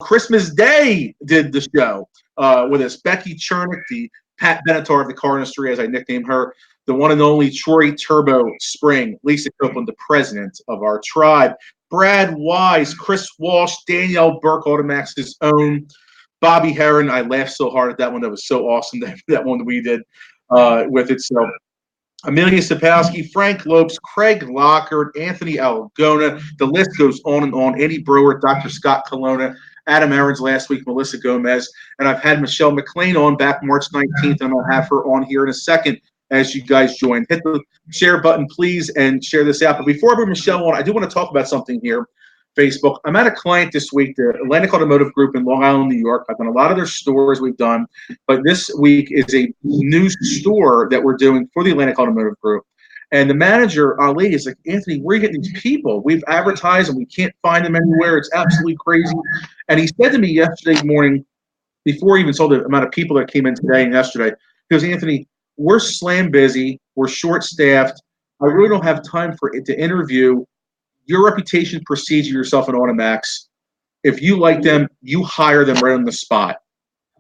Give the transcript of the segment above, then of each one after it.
Christmas Day did the show with us. Becky Chernick, the Pat Benatar of the car industry, as I nicknamed her, the one and only Troy Turbo Spring, Lisa Copeland, the president of our tribe, Brad Wise, Chris Walsh, Danielle Burke, AutoMax's own, Bobby Heron. I laughed so hard at that one. That was so awesome, that one that we did with it. So Amelia Sapowski, Frank Lopes, Craig Lockhart, Anthony Algona. The list goes on and on. Andy Brewer, Dr. Scott Colonna, Adam Aarons last week, Melissa Gomez. And I've had Michelle McLain on back March 19th, and I'm going to have her on here in a second as you guys join. Hit the share button, please, and share this out. But before I bring Michelle on, I do want to talk about something here. Facebook. I'm at a client this week, the Atlantic Automotive Group in Long Island, New York. I've done a lot of their stores we've done, but this week is a new store that we're doing for the Atlantic Automotive Group. And the manager, Ali, is like, Anthony, where are you getting these people? We've advertised and we can't find them anywhere. It's absolutely crazy. And he said to me yesterday morning, before he even told the amount of people that came in today and yesterday, he goes, Anthony, we're slam busy. We're short-staffed. I really don't have time for it to interview. Your reputation precedes you yourself at AutoMax. If you like them, you hire them right on the spot.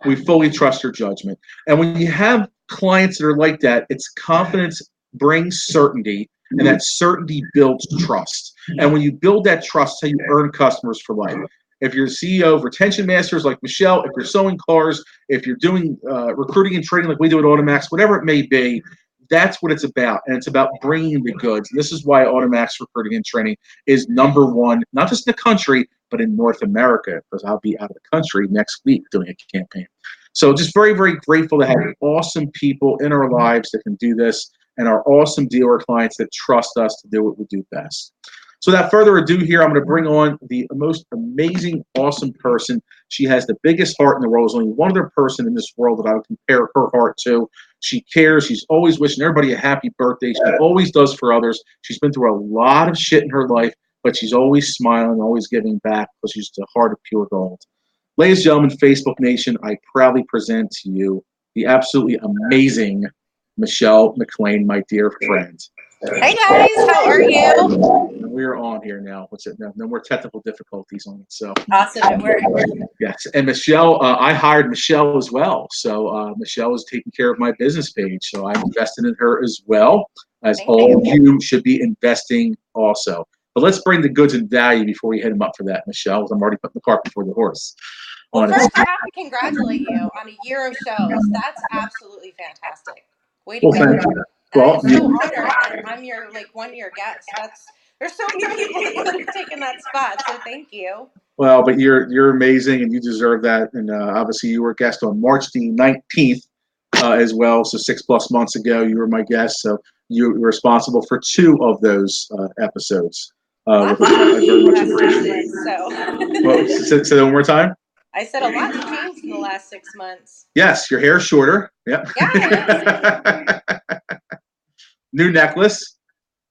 We fully trust your judgment. And when you have clients that are like that, it's confidence brings certainty, and that certainty builds trust. And when you build that trust, how you earn customers for life. If you're CEO of retention masters like Michelle, if you're selling cars, if you're doing recruiting and training like we do at AutoMax, whatever it may be, that's what it's about, and it's about bringing the goods. And this is why AutoMax recruiting and training is #1, not just in the country, but in North America, because I'll be out of the country next week doing a campaign. So just very, very grateful to have awesome people in our lives that can do this, and our awesome dealer clients that trust us to do what we do best. So without further ado here, I'm going to bring on the most amazing, awesome person. She has the biggest heart in the world. There's only one other person in this world that I would compare her heart to. She cares. She's always wishing everybody a happy birthday. She always does for others. She's been through a lot of shit in her life, but she's always smiling, always giving back because she's the heart of pure gold. Ladies and gentlemen, Facebook Nation, I proudly present to you the absolutely amazing Michelle McLain, my dear friend. Hey guys, how are you? We're on here now. What's it? No more technical difficulties on it. So awesome, it worked. Yes, and Michelle, I hired Michelle as well. So Michelle is taking care of my business page. So I'm invested in her as well, as all of you should be investing also. But let's bring the goods and value before we hit them up for that, Michelle. I'm already putting the cart before the horse. Well, first I have to congratulate you on a year of shows. That's absolutely fantastic. Way to go. Well, I'm so honored that I'm your one of your guests. There's so many people that could have taken that spot, so thank you. Well, but you're amazing and you deserve that. And obviously you were a guest on March the 19th as well. So 6+ months ago you were my guest. So you were responsible for 2 of those episodes. I very much appreciate it. Well, say that one more time. I said a lot's changed in the last 6 months. Yes, your hair's shorter. Yep. Yeah. New necklace.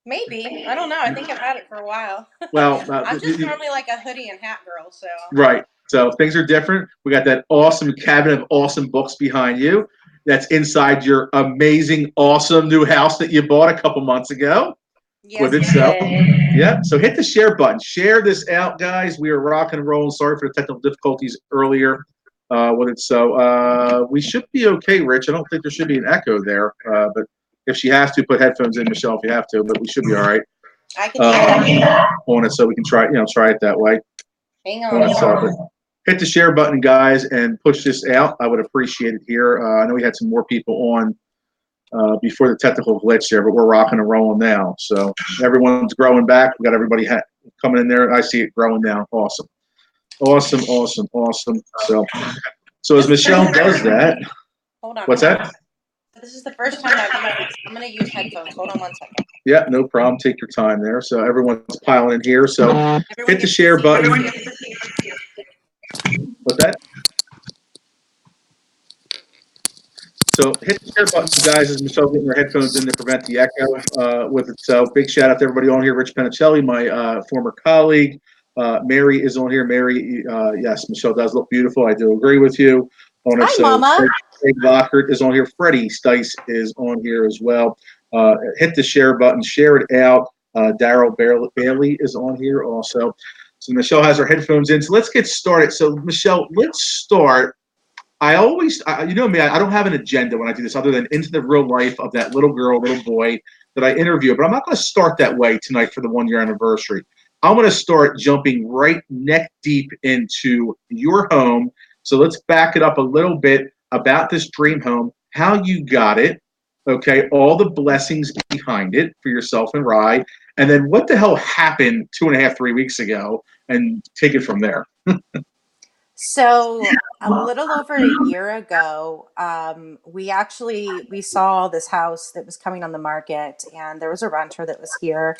Maybe. I don't know. I think I've had it for a while. Well, I'm just normally like a hoodie and hat girl, so. Right. So things are different. We got that awesome cabinet of awesome books behind you. That's inside your amazing, awesome new house that you bought a couple months ago. Yes, with itself. Yeah. So hit the share button. Share this out, guys. We are rocking and rolling. Sorry for the technical difficulties earlier with it. So we should be okay, Rich. I don't think there should be an echo there. But if she has to, put headphones in, Michelle, if you have to. But we should be all right. I can hear that. On it, so we can try it that way. Hang on. Hit the share button, guys, and push this out. I would appreciate it here. I know we had some more people on before the technical glitch there, but we're rocking and rolling now. So everyone's growing back. We got everybody coming in there. I see it growing now. Awesome. So as Michelle does that, hold on. What's that? This is the first time I'm going to use headphones. Hold on one second. Yeah, no problem. Take your time there. So everyone's piling in here. So hit the share button. What's that? So hit the share button, guys, as Michelle getting her headphones in to prevent the echo with it. So big shout out to everybody on here. Rich Penicelli, my former colleague. Mary is on here. Mary, yes, Michelle does look beautiful. I do agree with you. On it. Hi, Mama. Craig Lockhart is on here. Freddie Stice is on here as well. Hit the share button. Share it out. Daryl Bailey is on here also. So Michelle has her headphones in. So let's get started. So Michelle, let's start. You know me, I don't have an agenda when I do this other than into the real life of that little girl, little boy that I interview. But I'm not going to start that way tonight for the 1 year anniversary. I'm going to start jumping right neck deep into your home. So let's back it up a little bit about this dream home, how you got it, okay, all the blessings behind it for yourself and Rye, and then what the hell happened 2.5, 3 weeks ago, and take it from there. So a little over a year ago, we saw this house that was coming on the market, and there was a renter that was here,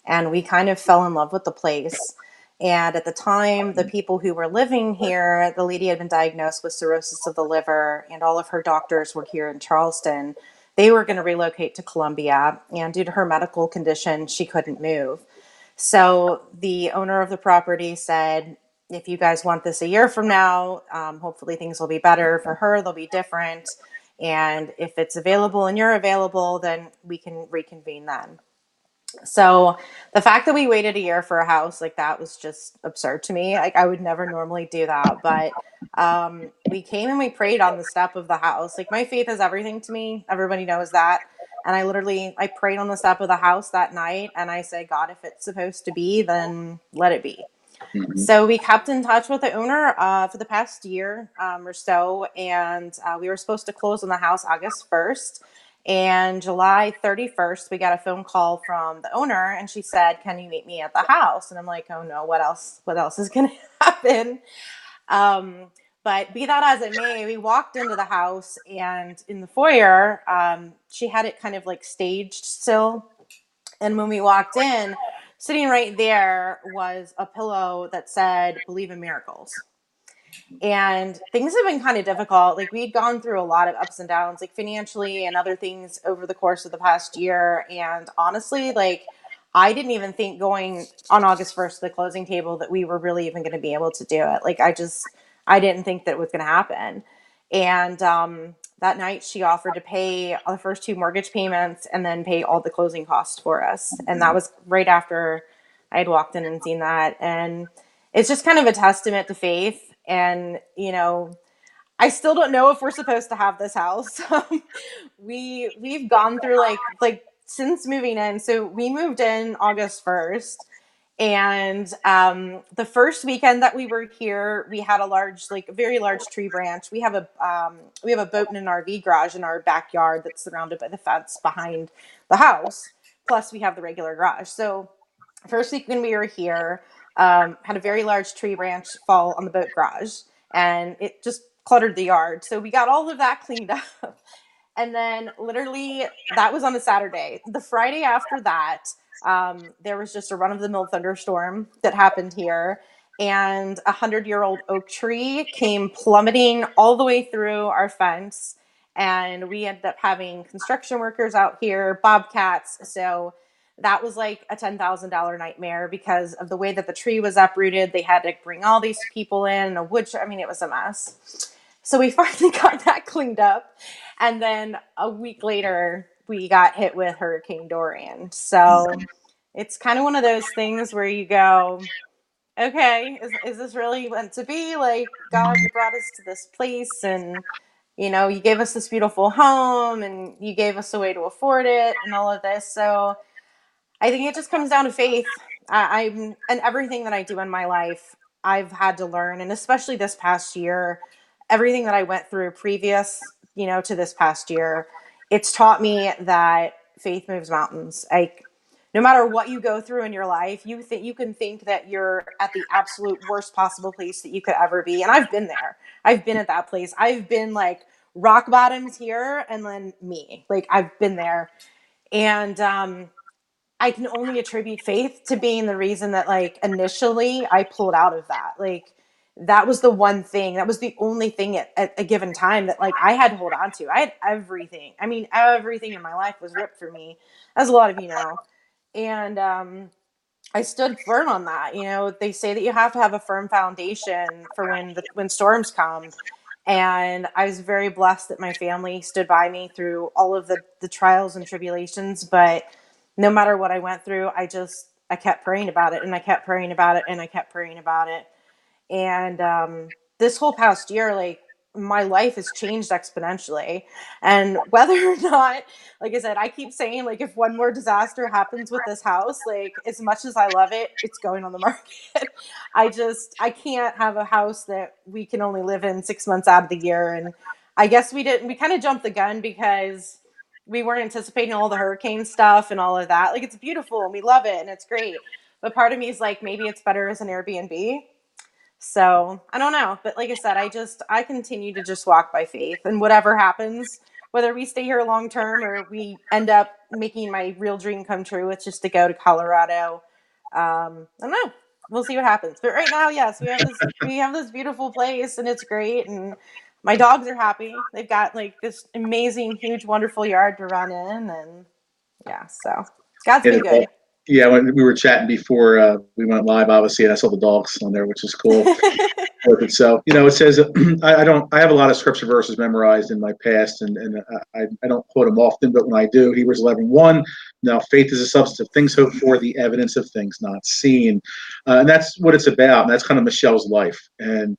and we kind of fell in love with the place. And at the time, the people who were living here, the lady had been diagnosed with cirrhosis of the liver, and all of her doctors were here in Charleston. They were going to relocate to Columbia, and due to her medical condition, she couldn't move. So the owner of the property said, if you guys want this a year from now, hopefully things will be better for her, they'll be different. And if it's available and you're available, then we can reconvene then. So the fact that we waited a year for a house like that was just absurd to me. Like I would never normally do that, but we came and we prayed on the step of the house. Like my faith is everything to me. Everybody knows that. And I prayed on the step of the house that night, and I said, God, if it's supposed to be, then let it be. Mm-hmm. So we kept in touch with the owner for the past year or so, and we were supposed to close on the house August 1st. And July 31st, we got a phone call from the owner, and she said, "Can you meet me at the house?" And I'm like, "Oh no, what else? What else is going to happen?" Um, but be that as it may, we walked into the house, and in the foyer, she had it kind of like staged still. And when we walked in, sitting right there was a pillow that said, "Believe in miracles." And things have been kind of difficult. Like we'd gone through a lot of ups and downs, like financially and other things over the course of the past year. And honestly, like I didn't even think going on August 1st to the closing table that we were really even going to be able to do it. I didn't think that it was going to happen. And that night she offered to pay the first two mortgage payments and then pay all the closing costs for us. And that was right after I had walked in and seen that. And it's just kind of a testament to faith. And, I still don't know if we're supposed to have this house. We've gone through like since moving in. So we moved in August 1st. And the first weekend that we were here, we had a very large tree branch. We have a boat and an RV garage in our backyard that's surrounded by the fence behind the house. Plus, we have the regular garage. So first week when we were here, had a very large tree branch fall on the boat garage, and it just cluttered the yard. So we got all of that cleaned up. And then literally that was on a Saturday. The Friday after that, there was just a run of the mill thunderstorm that happened here. And 100-year-old oak tree came plummeting all the way through our fence. And we ended up having construction workers out here, bobcats. So that was like a $10,000 nightmare because of the way that the tree was uprooted. They had to bring all these people in, a wood. I mean, it was a mess. So we finally got that cleaned up. And then a week later, we got hit with Hurricane Dorian. So it's kind of one of those things where you go, okay, is this really meant to be? Like, God, you brought us to this place, and you gave us this beautiful home, and you gave us a way to afford it and all of this. So I think it just comes down to faith. I'm and everything that I do in my life, I've had to learn, and especially this past year, everything that I went through previous, to this past year, it's taught me that faith moves mountains. Like no matter what you go through in your life, you can think that you're at the absolute worst possible place that you could ever be, and I've been there. I've been at that place. I've been like rock bottoms here, and then me. Like I've been there, and I can only attribute faith to being the reason that like initially I pulled out of that. Like that was the one thing, that was the only thing at a given time that like I had to hold on to. I had everything. I mean, everything in my life was ripped from me, as a lot of you know. And I stood firm on that. They say that you have to have a firm foundation for when storms come. And I was very blessed that my family stood by me through all of the trials and tribulations. But no matter what I went through, I I kept praying about it, and I kept praying about it, and I kept praying about it. And this whole past year, like, my life has changed exponentially. And whether or not, like I said, I keep saying, like, if one more disaster happens with this house, like, as much as I love it, it's going on the market. I can't have a house that we can only live in 6 months out of the year. And I guess we kind of jumped the gun because we weren't anticipating all the hurricane stuff and all of that. Like, it's beautiful and we love it and it's great. But part of me is like, maybe it's better as an Airbnb. So I don't know. But like I said, I continue to just walk by faith, and whatever happens, whether we stay here long term or we end up making my real dream come true, it's just to go to Colorado. I don't know. We'll see what happens. But right now, yes, we have this beautiful place and it's great. And my dogs are happy. They've got like this amazing, huge, wonderful yard to run in. And yeah, so God's been And good. yeah, when we were chatting before we went live, obviously, and I saw the dogs on there, which is cool. Perfect. So, it says I have a lot of scripture verses memorized in my past, and I don't quote them often, but when I do, Hebrews 11:1. Now, faith is the substance of things hoped for, the evidence of things not seen, and that's what it's about. And that's kind of Michelle's life. And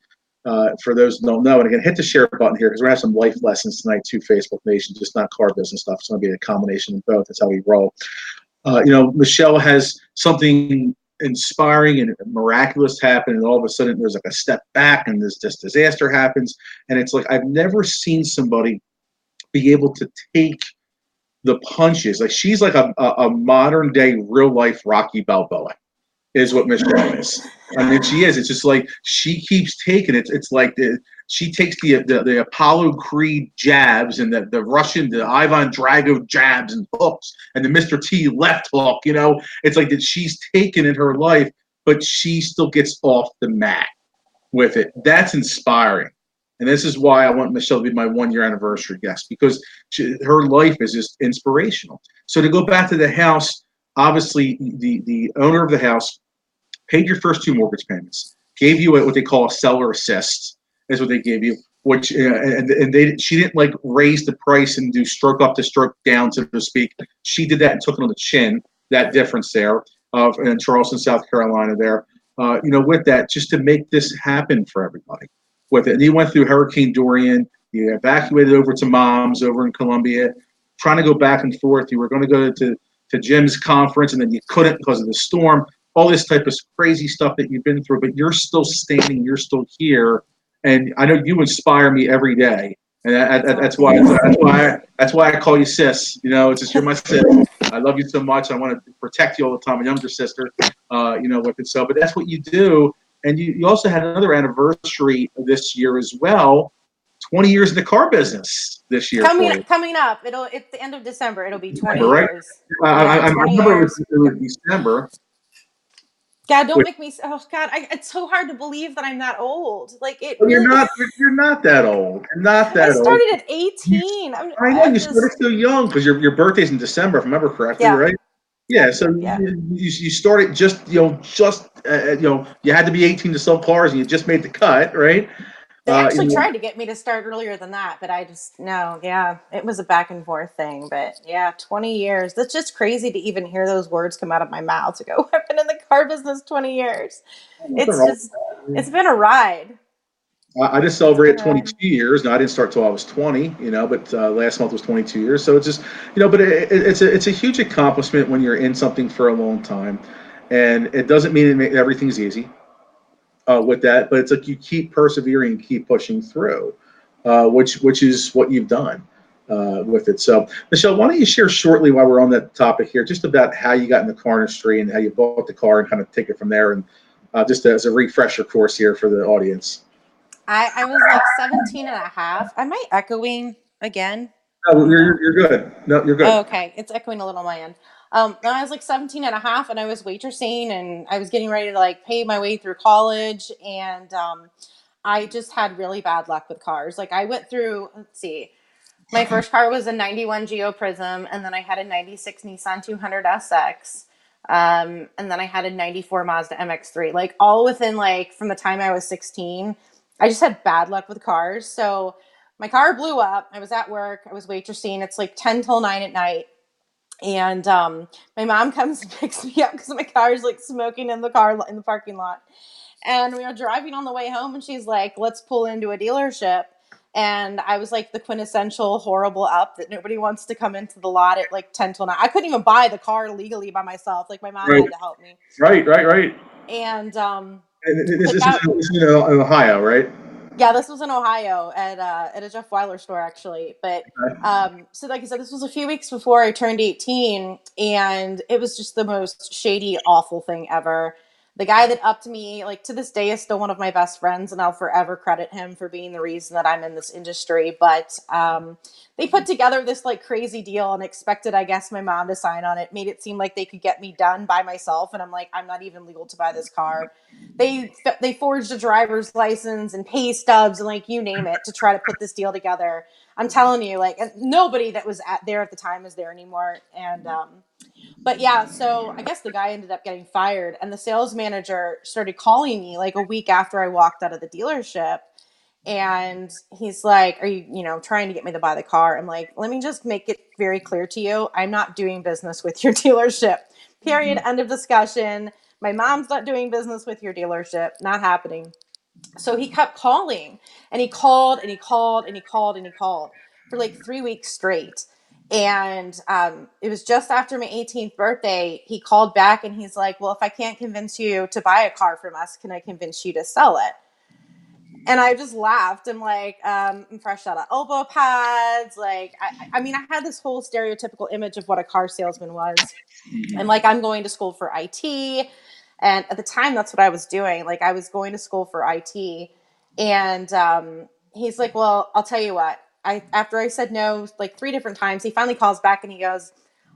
for those who don't know, and again, hit the share button here because we're gonna have some life lessons tonight too. Facebook Nation, just not car business stuff. It's gonna be a combination of both. That's how we roll. Michelle has something inspiring and miraculous happen, and all of a sudden there's like a step back, and this disaster happens, and it's like I've never seen somebody be able to take the punches. Like she's like a modern day real life Rocky Balboa is what Michelle is. I mean, she is. It's just like she keeps taking it. It's like she takes the Apollo Creed jabs and the Ivan Drago jabs and hooks and the Mr. T left hook. It's like that she's taken in her life, but she still gets off the mat with it. That's inspiring. And this is why I want Michelle to be my 1 year anniversary guest, because her life is just inspirational. So to go back to the house, obviously the owner of the house paid your first two mortgage payments, gave you what they call a seller assist, is what they gave you. Which she didn't like raise the price and do stroke up to stroke down, so to speak. She did that and took it on the chin. That difference there of in Charleston, South Carolina, there. With that, just to make this happen for everybody. With it, and you went through Hurricane Dorian. You evacuated over to Mom's over in Columbia, trying to go back and forth. You were going to go to Jim's conference, and then you couldn't because of the storm. All this type of crazy stuff that you've been through, but you're still standing, you're still here, and I know you inspire me every day, and that's why I call you sis. It's just you're my sis. I love you so much. I want to protect you all the time, my younger sister. With it. So, but that's what you do, and you also had another anniversary this year as well. 20 years in the car business this year coming for you. coming up, it's the end of December. It'll be 20 Right? years. I, Yeah, I 20 remember years. it was December. God, don't make me. Oh God, it's so hard to believe that I'm that old. Like it Well, really. you're not that old. You're not I that old. started at You, 18. I know I'm you started just. so young because your birthday's in December, if I remember correctly, Yeah, right? Yeah. yep, So yep, yep. you started you had to be 18 to sell cars, and you just made the cut, right? They Uh, you actually know, tried to get me to start earlier than that, but I just no. Yeah, it was a back and forth thing. But yeah, 20 years. That's just crazy to even hear those words come out of my mouth. To go, I've been in the car business 20 years. nothing It's wrong just, it's been a ride. I just It's been celebrated a ride. 22 years. Now I didn't start till I was 20, but last month was 22 years. So it's just, but it's a huge accomplishment when you're in something for a long time, and it doesn't mean everything's easy with that, but it's like you keep persevering, keep pushing through, which is what you've done with it. So Michelle, why don't you share shortly while we're on that topic here, just about how you got in the car industry and how you bought the car, and kind of take it from there, and just as a refresher course here for the audience. I was like 17 and a half. Am I echoing again? No, Oh no. you're good. No, you're Oh, good. okay. It's echoing a little on my end. I was like 17 and a half and I was waitressing and I was getting ready to like pay my way through college. And I just had really bad luck with cars. Like I went through, let's see, my first car was a 91 Geo Prism, and then I had a 96 Nissan 200 SX. And then I had a 94 Mazda MX-3. Like all within like from the time I was 16, I just had bad luck with cars. So my car blew up. I was at work. I was waitressing. It's like 10 till 9 at night. And my mom comes and picks me up because my car is like smoking in the parking lot. And we were driving on the way home, and she's like, "Let's pull into a dealership." And I was like the quintessential horrible up that nobody wants to come into the lot at like 10 till 9. I couldn't even buy the car legally by myself. Like my mom Right, had to help me. right. And And this, but this is that this is in Ohio, right? Yeah, this was in Ohio at a Jeff Weiler store actually. But so like I said, this was a few weeks before I turned 18, and it was just the most shady, awful thing ever. The guy that upped me, like to this day, is still one of my best friends, and I'll forever credit him for being the reason that I'm in this industry. But they put together this like crazy deal and expected, I guess, my mom to sign on it. Made it seem like they could get me done by myself, and I'm like, I'm not even legal to buy this car. They forged a driver's license and pay stubs and like you name it to try to put this deal together. I'm telling you, like nobody that was there at the time is there anymore. And but yeah, so I guess the guy ended up getting fired, and the sales manager started calling me like a week after I walked out of the dealership. And he's like, "Are you, trying to get me to buy the car?" I'm like, "Let me just make it very clear to you. I'm not doing business with your dealership. Period. End of discussion. My mom's not doing business with your dealership. Not happening." So he kept calling, and he called and he called and he called and he called for like 3 weeks straight. And it was just after my 18th birthday. He called back and he's like, "Well, if I can't convince you to buy a car from us, can I convince you to sell it?" And I just laughed. I'm like, I'm fresh out of elbow pads. Like, I mean, I had this whole stereotypical image of what a car salesman was. And like, I'm going to school for IT. And at the time, that's what I was doing. Like, I was going to school for IT. And he's like, "Well, I'll tell you what. After I said no like 3 different times, he finally calls back and he goes,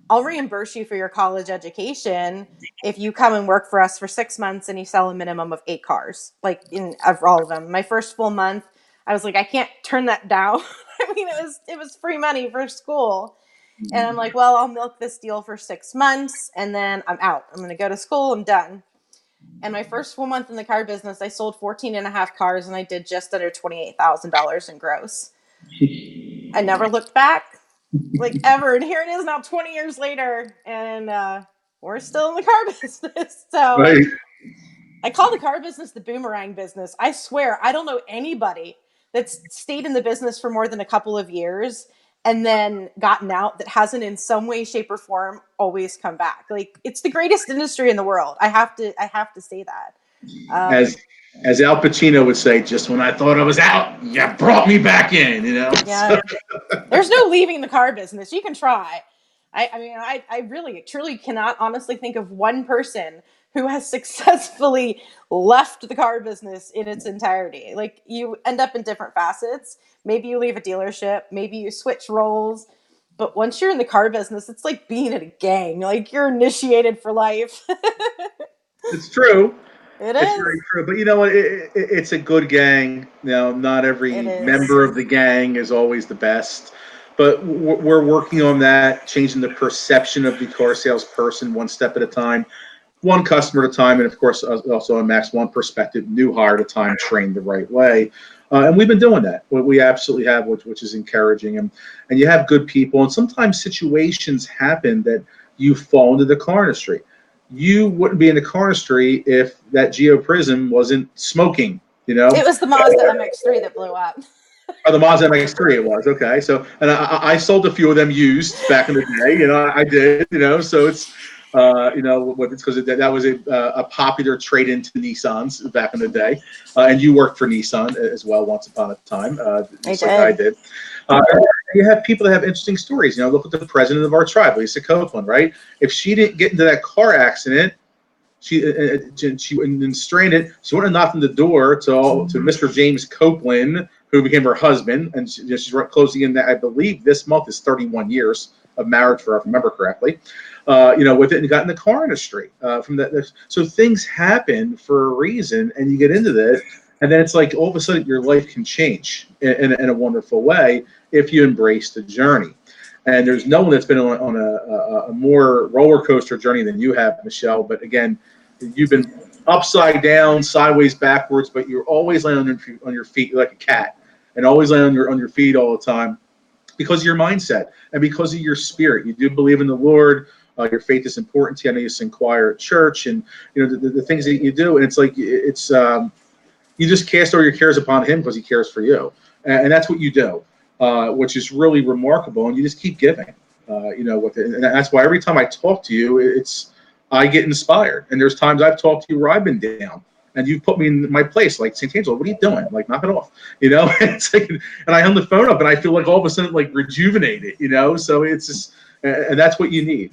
"I'll reimburse you for your college education if you come and work for us for 6 months and you sell a minimum of 8 cars, like in of all of them." My first full month, I was like, I can't turn that down. I mean, it was free money for school. And I'm like, "Well, I'll milk this deal for 6 months and then I'm out. I'm going to go to school. I'm done." And my first full month in the car business, I sold 14 and a half cars and I did just under $28,000 in gross. I never looked back, like ever. And here it is now 20 years later, and we're still in the car business. So Right. I call the car business the boomerang business. I swear, I don't know anybody that's stayed in the business for more than a couple of years and then gotten out that hasn't in some way, shape, or form always come back. Like it's the greatest industry in the world. I have to say that. As as Al Pacino would say, just when I thought I was out, you brought me back in. Yeah, there's no leaving the car business. You can try. I mean, I really, truly cannot honestly think of one person who has successfully left the car business in its entirety. Like, you end up in different facets. Maybe you leave a dealership, maybe you switch roles. But once you're in the car business, it's like being in a gang. Like, you're initiated for life. It's true. It It's very is. true. But you know what? It's a good gang. Not It every is. member of the gang is always the best. But we're working on that, changing the perception of the car salesperson one step at a time, one customer at a time, and of course, also on Max, one perspective, new hire at a time, trained the right way. And we've been doing that. We absolutely have, which is encouraging. And you have good people. And sometimes situations happen that you fall into the car industry. You wouldn't be in the car industry if that Geo Prism wasn't smoking, It was the Mazda MX-3 that blew up. or the Mazda MX-3 it was. Okay. So, and I sold a few of them used back in the day. I did, so it's because that was a popular trade into Nissans back in the day. And you worked for Nissan as well once upon a time, I just like I did. did. Uh, you have people that have interesting stories. Look at the president of our tribe, Lisa Copeland, right? If she didn't get into that car accident, she wouldn't been stranded. She wouldn't have knocked on the door to Mr. James Copeland, who became her husband, and she's closing in that, I believe this month is 31 years of marriage for her, if I remember correctly. With it, and got in the car industry from that. So things happen for a reason, and you get into this, and then it's like all of a sudden your life can change in a wonderful way if you embrace the journey. And there's no one that's been on a more roller coaster journey than you have, Michelle. But again, you've been upside down, sideways, backwards, but you're always laying on your feet like a cat, and always laying on your feet all the time. because of your mindset and because of your spirit. You do believe in the Lord. Your faith is important to you. I know you sing choir at church, and the things that you do. And it's like you just cast all your cares upon Him because He cares for you, and that's what you do, which is really remarkable. And you just keep giving, with it. And that's why every time I talk to you, I get inspired. And there's times I've talked to you where I've been down, and you've put me in my place. Like, St. Angelo, what are you doing? Like, knock it off, It's like, and I hung the phone up, and I feel like all of a sudden like rejuvenated, So it's just, and that's what you need.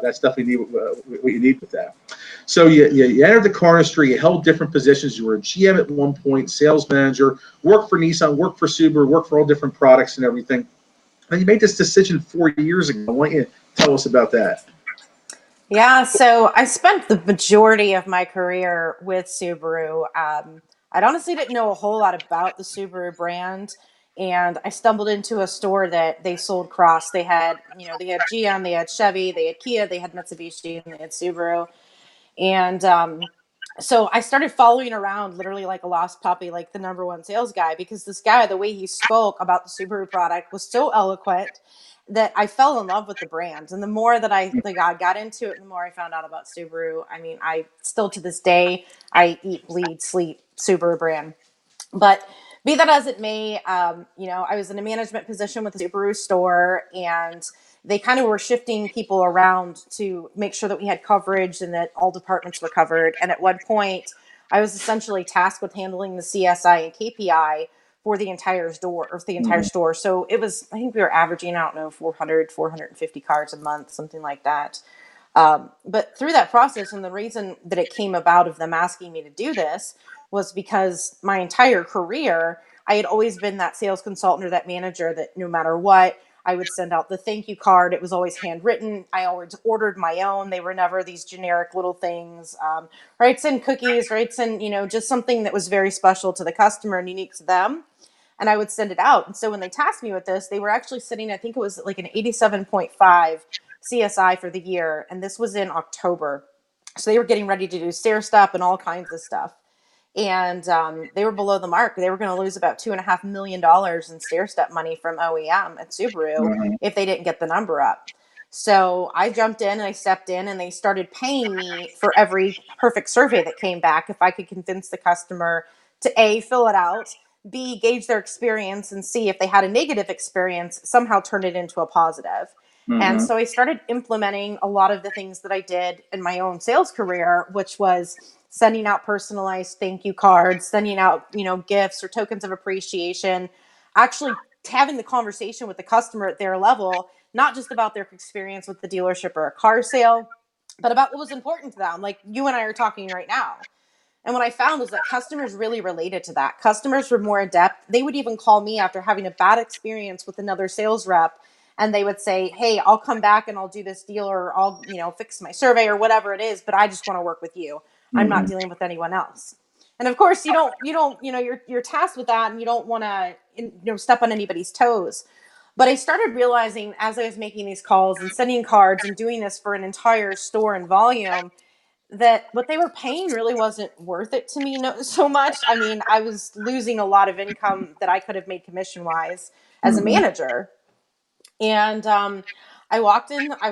That's definitely what you need with that. So you entered the car industry. You held different positions. You were a GM at one point, sales manager, worked for Nissan, worked for Subaru, worked for all different products and everything. And you made this decision 4 years ago. I want you to tell us about that. Yeah, so I spent the majority of my career with Subaru. I honestly didn't know a whole lot about the Subaru brand, and I stumbled into a store that they sold cross. They had GM, they had Chevy, they had Kia, they had Mitsubishi, and they had Subaru. And so I started following around literally like a lost puppy, like the number one sales guy, because this guy, the way he spoke about the Subaru product was so eloquent that I fell in love with the brand. And the more that I got into it, the more I found out about Subaru. I mean, I still to this day, I eat, bleed, sleep Subaru brand. But be that as it may, I was in a management position with the Subaru store, and they kind of were shifting people around to make sure that we had coverage and that all departments were covered. And at one point, I was essentially tasked with handling the CSI and KPI for the entire store, or the entire Mm-hmm. store. So it was, I think we were averaging, I don't know, 450 cars a month, something like that. But through that process, and the reason that it came about of them asking me to do this was because my entire career, I had always been that sales consultant or that manager that no matter what, I would send out the thank you card. It was always handwritten. I always ordered my own. They were never these generic little things. Writes in cookies, writes in, just something that was very special to the customer and unique to them. And I would send it out. And so when they tasked me with this, they were actually sitting, I think it was like an 87.5 CSI for the year. And this was in October. So they were getting ready to do stair step and all kinds of stuff. And they were below the mark. They were going to lose about $2.5 million in stair step money from OEM at Subaru Mm-hmm. if they didn't get the number up. So I jumped in and I stepped in, and they started paying me for every perfect survey that came back if I could convince the customer to A, fill it out, B, gauge their experience, and C, if they had a negative experience, somehow turn it into a positive. And Mm-hmm. so I started implementing a lot of the things that I did in my own sales career, which was sending out personalized thank you cards, sending out, gifts or tokens of appreciation, actually having the conversation with the customer at their level, not just about their experience with the dealership or a car sale, but about what was important to them. Like you and I are talking right now. And what I found was that customers really related to that. Customers were more adept. They would even call me after having a bad experience with another sales rep, and they would say, "Hey, I'll come back and I'll do this deal, or I'll, fix my survey or whatever it is, but I just want to work with you. I'm not Mm-hmm. dealing with anyone else." And of course, you're tasked with that, and you don't want to, step on anybody's toes. But I started realizing as I was making these calls and sending cards and doing this for an entire store and volume, that what they were paying really wasn't worth it to me so much. I mean, I was losing a lot of income that I could have made commission wise as a Mm-hmm. manager. And I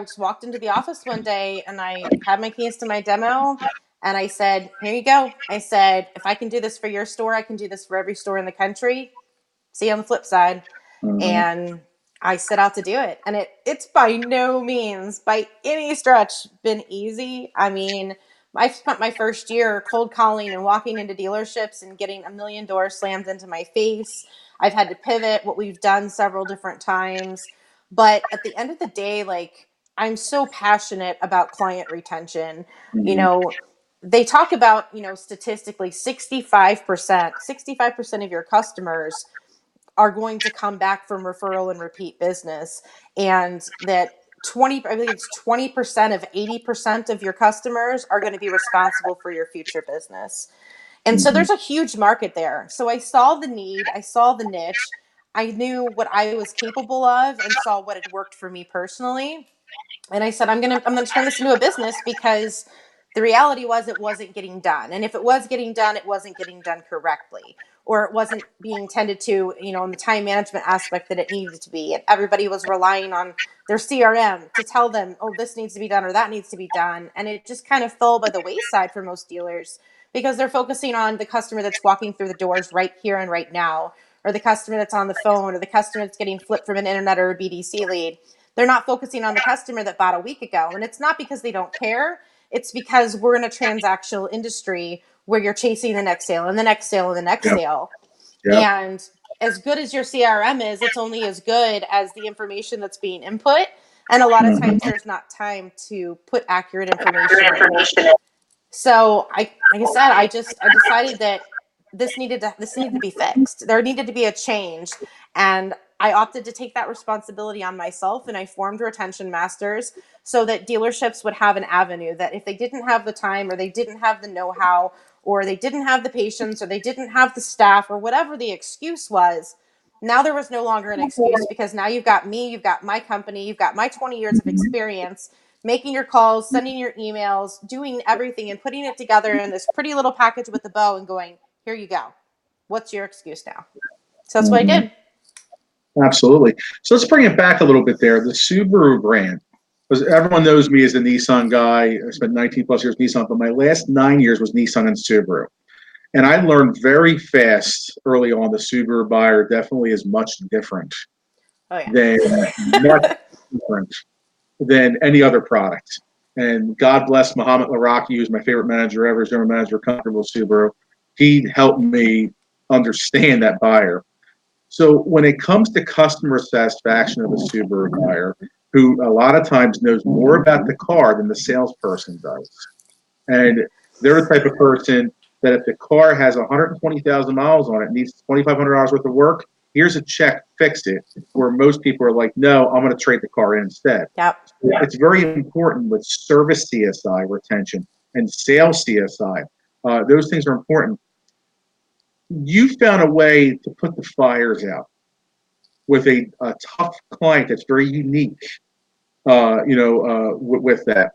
just walked into the office one day, and I had my keys to my demo, and I said, "Here you go." I said, "If I can do this for your store, I can do this for every store in the country. See you on the flip side." Mm-hmm. And I set out to do it. And it's by no means, by any stretch, been easy. I mean, I spent my first year cold calling and walking into dealerships and getting a million doors slammed into my face. I've had to pivot, what we've done several different times. But at the end of the day, like, I'm so passionate about client retention. You Mm-hmm. know, they talk about, statistically 65% of your customers are going to come back from referral and repeat business, and that 20 I think it's 20% of 80% of your customers are going to be responsible for your future business. And so Mm-hmm. there's a huge market there. So I saw the need, I saw the niche, I knew what I was capable of and saw what had worked for me personally. And I said, I'm gonna turn this into a business, because the reality was it wasn't getting done. And if it was getting done, it wasn't getting done correctly. or it wasn't being tended to, in the time management aspect that it needed to be. And everybody was relying on their CRM to tell them, oh, this needs to be done or that needs to be done. And it just kind of fell by the wayside for most dealers because they're focusing on the customer that's walking through the doors right here and right now, or the customer that's on the phone, or the customer that's getting flipped from an internet or a BDC lead. They're not focusing on the customer that bought a week ago. And it's not because they don't care. It's because we're in a transactional industry where you're chasing the next sale and the next sale and the next Yep. sale. Yep. And as good as your CRM is, it's only as good as the information that's being input. And a lot of times there's not time to put accurate information in. So like I said, I decided that this needed to be fixed. There needed to be a change, and I opted to take that responsibility on myself, and I formed retention masters so that dealerships would have an avenue that if they didn't have the time or they didn't have the know-how or they didn't have the patience or they didn't have the staff or whatever the excuse was, now there was no longer an excuse because now you've got me, you've got my company, you've got my 20 years of experience making your calls, sending your emails, doing everything and putting it together in this pretty little package with a bow and going, here you go. What's your excuse now? So that's what I Mhm. did. Absolutely. So let's bring it back a little bit there. The Subaru brand, because everyone knows me as the Nissan guy. I spent 19 plus years Nissan, but my last 9 years was Nissan and Subaru. And I learned very fast early on the Subaru buyer definitely is much different Oh, than much yeah. different than any other product. And God bless Mohammed Laraki, who's my favorite manager ever, general manager, comfortable Subaru. He helped me understand that buyer. So when it comes to customer satisfaction of a Subaru buyer, who a lot of times knows more about the car than the salesperson does, and they're the type of person that if the car has 120,000 miles on it, needs $2,500 worth of work, here's a check, fix it. Where most people are like, no, I'm going to trade the car in instead. Yep. It's very important with service CSI retention and sales CSI. Those things are important. You found a way to put the fires out with a tough client that's very unique, with that.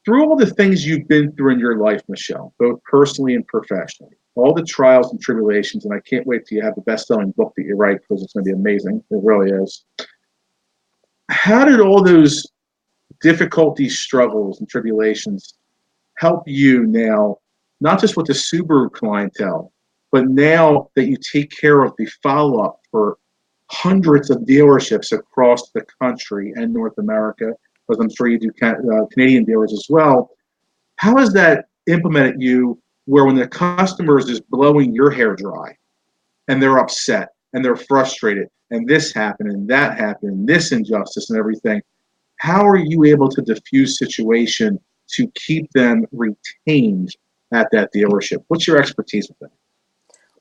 Through all the things you've been through in your life, Michelle, both personally and professionally, all the trials and tribulations, and I can't wait till you have the best-selling book that you write because it's going to be amazing. It really is. How did all those difficulties, struggles, and tribulations help you now, not just with the Subaru clientele, but now that you take care of the follow-up for hundreds of dealerships across the country and North America, because I'm sure you do Canadian dealers as well. How has that implemented you where when the customers is blowing your hair dry and they're upset and they're frustrated and this happened and that happened and this injustice and everything, how are you able to diffuse situation to keep them retained at that dealership? What's your expertise with that?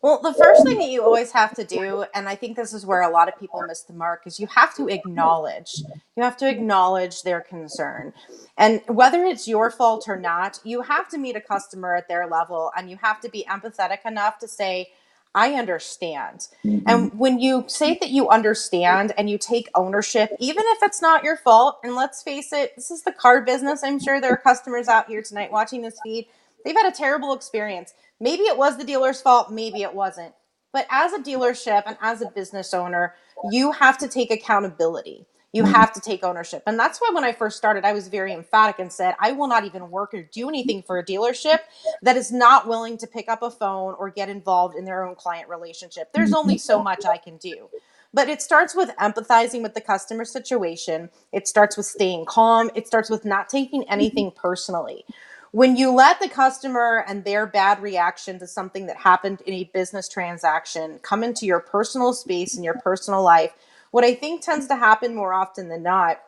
Well, the first thing that you always have to do, and I think this is where a lot of people miss the mark, is you have to acknowledge. You have to acknowledge their concern. And whether it's your fault or not, you have to meet a customer at their level and you have to be empathetic enough to say, I understand. Mm-hmm. And when you say that you understand and you take ownership, even if it's not your fault, and let's face it, this is the car business. I'm sure there are customers out here tonight watching this feed. They've had a terrible experience. Maybe it was the dealer's fault, maybe it wasn't. But as a dealership and as a business owner, you have to take accountability. You have to take ownership. And that's why when I first started, I was very emphatic and said, I will not even work or do anything for a dealership that is not willing to pick up a phone or get involved in their own client relationship. There's only so much I can do. But it starts with empathizing with the customer situation. It starts with staying calm. It starts with not taking anything personally. When you let the customer and their bad reaction to something that happened in a business transaction come into your personal space and your personal life, what I think tends to happen more often than not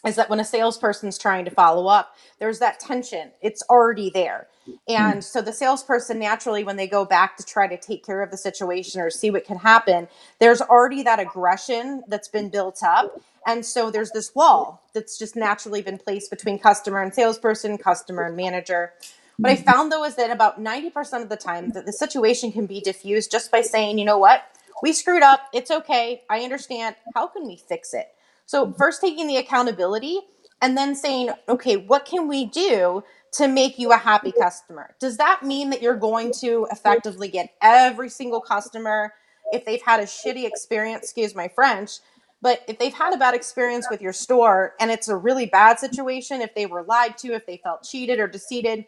is that when a salesperson's trying to follow up, there's that tension. It's already there. And so the salesperson naturally, when they go back to try to take care of the situation or see what can happen, there's already that aggression that's been built up. And so there's this wall that's just naturally been placed between customer and salesperson, customer and manager. What I found though is that about 90% of the time that the situation can be diffused just by saying, you know what, we screwed up. It's okay. I understand. How can we fix it? So first taking the accountability and then saying, okay, what can we do to make you a happy customer. Does that mean that you're going to effectively get every single customer if they've had a shitty experience, excuse my French, but if they've had a bad experience with your store and it's a really bad situation, if they were lied to, if they felt cheated or deceived,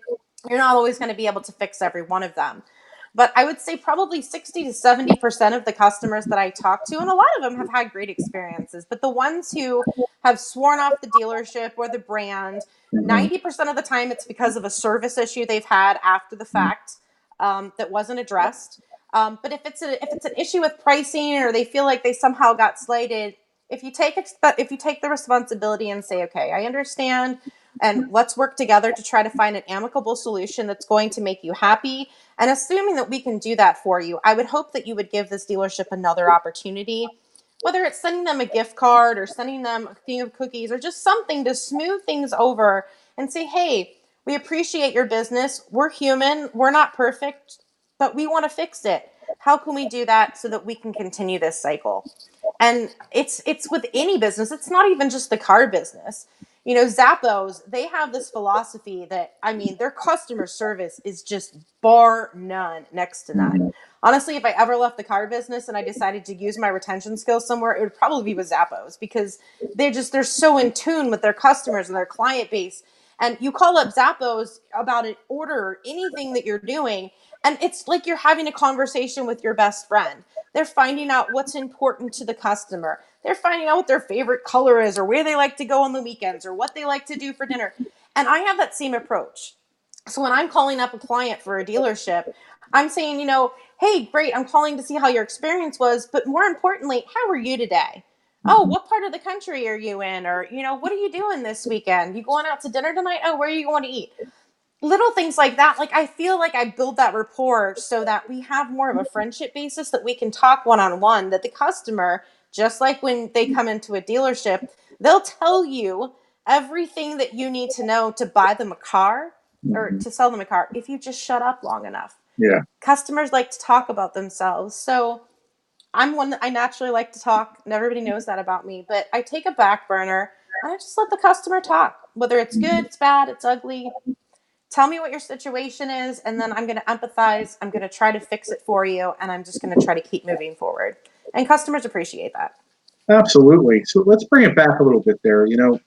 you're not always going to be able to fix every one of them. But I would say probably 60 to 70% of the customers that I talk to, and a lot of them have had great experiences, but the ones who have sworn off the dealership or the brand, Mhm. 90% of the time it's because of a service issue they've had after the fact that wasn't addressed. But if it's an issue with pricing or they feel like they somehow got slighted, if you take the responsibility and say, okay, I understand, and let's work together to try to find an amicable solution that's going to make you happy. And assuming that we can do that for you, I would hope that you would give this dealership another opportunity, whether it's sending them a gift card or sending them a thing of cookies or just something to smooth things over and say, hey, we appreciate your business. We're human. We're not perfect, but we want to fix it. How can we do that so that we can continue this cycle? And it's with any business. It's not even just the car business. You know, Zappos, they have this philosophy that, I mean, their customer service is just bar none, next to none. Mhm. Honestly, if I ever left the car business and I decided to use my retention skills somewhere, it would probably be with Zappos because they're so in tune with their customers and their client base. And you call up Zappos about an order or anything that you're doing, and it's like you're having a conversation with your best friend. They're finding out what's important to the customer. They're finding out what their favorite color is or where they like to go on the weekends or what they like to do for dinner. And I have that same approach. So when I'm calling up a client for a dealership, I'm saying, you know, hey, great, I'm calling to see how your experience was, but more importantly, how are you today? Oh, Mhm. what part of the country are you in? Or, you know, what are you doing this weekend? You going out to dinner tonight? Oh, where are you going to eat? Little things like that. Like, I feel like I build that rapport so that we have more of a friendship basis that we can talk one on one, that the customer, just like when they come into a dealership, they'll tell you everything that you need to know to buy them a car or Mhm. to sell them a car if you just shut up long enough. Yeah, Customers like to talk about themselves. So I'm one that I naturally like to talk, and everybody knows that about me, but I take a back burner and I just let the customer talk, whether it's good, it's bad, it's ugly. Tell me what your situation is, and then I'm going to empathize. I'm going to try to fix it for you, and I'm just going to try to keep moving forward. And customers appreciate that. absolutely. So let's bring it back a little bit there. You know,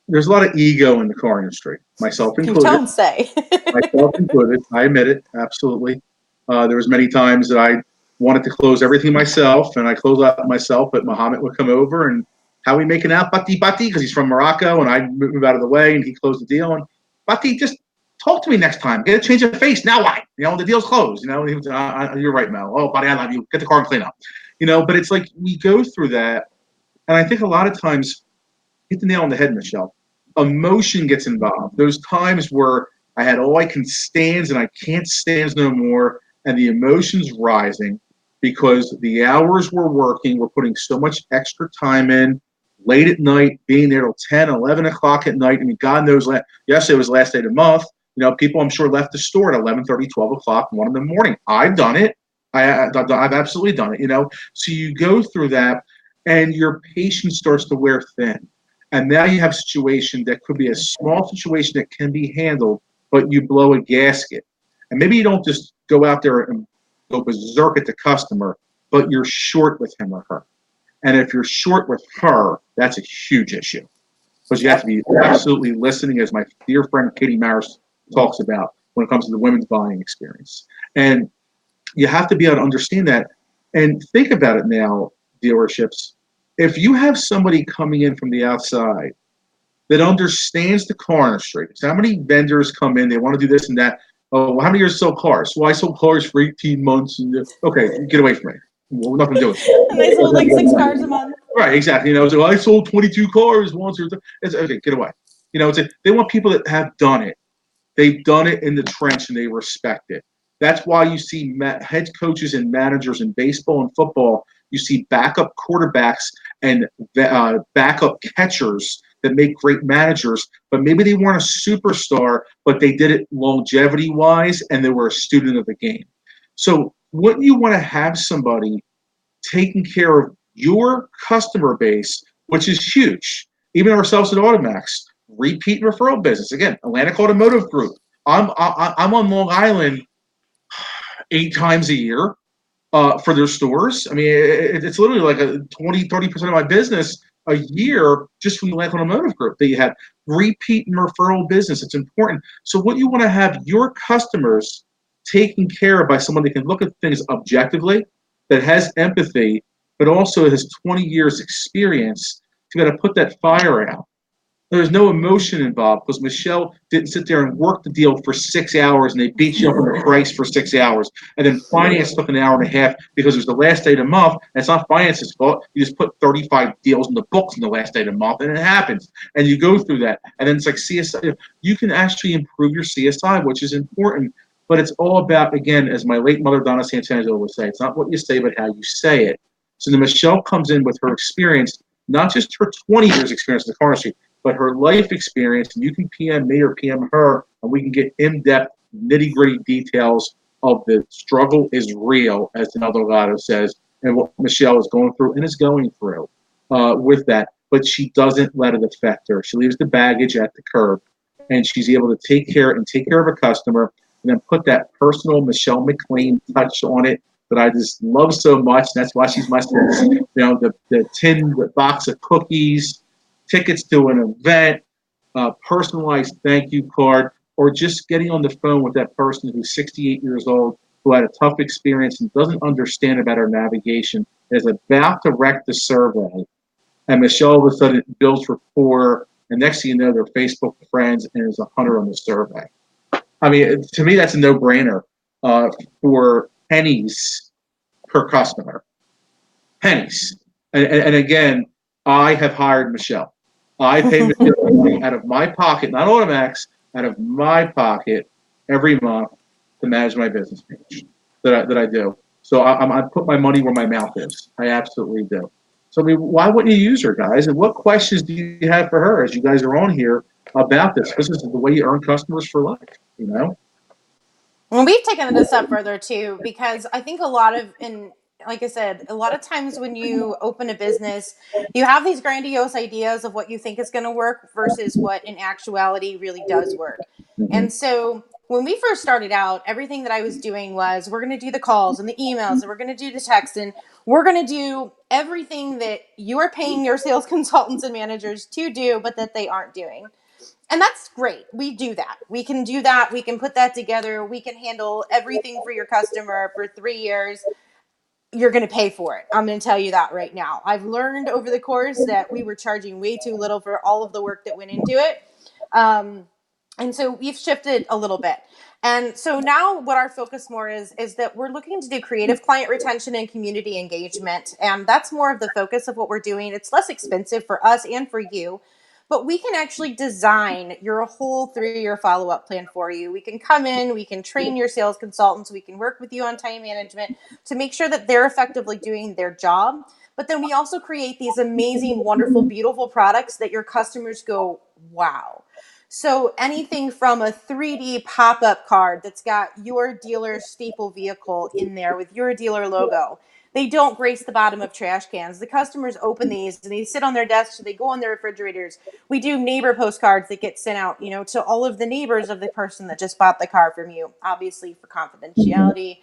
there's a lot of ego in the car industry, myself You included. don't say. Myself included. I admit it, absolutely. There was many times that I wanted to close everything myself, and I closed out myself, but Muhammad would come over and how we making out, Bati Bati, because he's from Morocco, and I move out of the way, and he closed the deal. And Bati, just talk to me next time. Get a change of face. Now what? You know, the deal's closed. You know, he was, you're right, Mel. Oh, Bati, I love you. Get the car and clean up. You know, but it's like we go through that, and I think a lot of times hit the nail on the head, Michelle. Emotion gets involved. Those times where I had all I can stands and I can't stands no more, and the emotions rising because the hours we're working, we're putting so much extra time in, late at night, being there till 10, 11 o'clock at night. I mean, God knows, yesterday was the last day of the month. You know, people I'm sure left the store at 11:30, 12 o'clock, 1 in the morning. I've done it. I've absolutely done it, you know. So you go through that, and your patience starts to wear thin. And now you have a situation that could be a small situation that can be handled, but you blow a gasket. And maybe you don't just go out there and go berserk at the customer, but you're short with him or her. And if you're short with her, that's a huge issue because you have to Yep. be absolutely listening, as my dear friend Katie Maris talks about when it comes to the women's buying experience. And you have to be able to understand that. And think about it now, dealerships. If you have somebody coming in from the outside that understands the car industry. So how many vendors come in? They want to do this and that. Oh, well, how many years sell cars? Well, I sold cars for 18 months. And okay, get away from me. Well, nothing to do with And they sold like 6 cars a month. right, exactly. You know, so I sold 22 cars once or it's okay, get away. You know, they want people that have done it. They've done it in the trench and they respect it. That's why you see head coaches and managers in baseball and football. You see backup quarterbacks and backup catchers that make great managers, but maybe they weren't a superstar, but they did it longevity wise and they were a student of the game. So, wouldn't you want to have somebody taking care of your customer base, which is huge? Even ourselves at AutoMax, repeat and referral business. Again, Atlantic Automotive Group. I'm on Long Island 8 times a year for their stores. I mean, it's literally like a 20-30% of my business a year just from the Atlantic Automotive Group that you have repeat and referral business. It's important. So what you want to have your customers taken care of by someone that can look at things objectively, that has empathy, but also has 20 years experience to be able to put that fire out. There's no emotion involved because Michelle didn't sit there and work the deal for 6 hours and they beat you up on the price for 6 hours. And then finance took an hour and a half because it was the last day of the month. And it's not finance's fault. You just put 35 deals in the books in the last day of the month and it happens. And you go through that. And then it's like CSI. You can actually improve your CSI, which is important. But it's all about, again, as my late mother, Donna Santangelo, would say, it's not what you say, but how you say it. So then Michelle comes in with her experience, not just her 20 years experience in the car industry, but her life experience, and you can PM me or PM her, and we can get in-depth, nitty-gritty details of the struggle is real, as Donaldo Gatto says, and what Michelle is going through and is going through with that. But she doesn't let it affect her. She leaves the baggage at the curb, and she's able to take care of a customer, and then put that personal Michelle McLain touch on it that I just love so much. And that's why she's my, the box of cookies, tickets to an event, personalized thank you card, or just getting on the phone with that person who's 68 years old, who had a tough experience and doesn't understand about our navigation, is about to wreck the survey. And Michelle all of a sudden builds rapport, and next thing you know, they're Facebook friends and is 100 on the survey. I mean, to me, that's a no-brainer for pennies per customer. Pennies. And again, I have hired Michelle. I pay Michelle out of my pocket, not AutoMax, out of my pocket every month to manage my business page that I do. So I put my money where my mouth is. I absolutely do. So I mean, why wouldn't you use her, guys? And what questions do you have for her as you guys are on here about this? This is the way you earn customers for life, you know? Well, we've taken it a step further too, because I think a lot of, and like I said, a lot of times when you open a business, you have these grandiose ideas of what you think is going to work versus what in actuality really does work. Mm-hmm. And so when we first started out, everything that I was doing was we're going to do the calls and the emails and we're going to do the text and we're going to do everything that you are paying your sales consultants and managers to do, but that they aren't doing. And that's great. We do that. We can do that. We can put that together. We can handle everything for your customer for 3 years. You're going to pay for it. I'm going to tell you that right now. I've learned over the course that we were charging way too little for all of the work that went into it. And so we've shifted a little bit. And so now what our focus more is that we're looking to do creative client retention and community engagement. And that's more of the focus of what we're doing. It's less expensive for us and for you, but we can actually design your whole 3-year follow-up plan for you. We can come in, we can train your sales consultants, we can work with you on time management to make sure that they're effectively doing their job. But then we also create these amazing, wonderful, beautiful products that your customers go, wow. So anything from a 3D pop-up card that's got your dealer's staple vehicle in there with your dealer logo. They don't grace the bottom of trash cans. The customers open these and they sit on their desks or they go on their refrigerators. We do neighbor postcards that get sent out, to all of the neighbors of the person that just bought the car from you, obviously for confidentiality.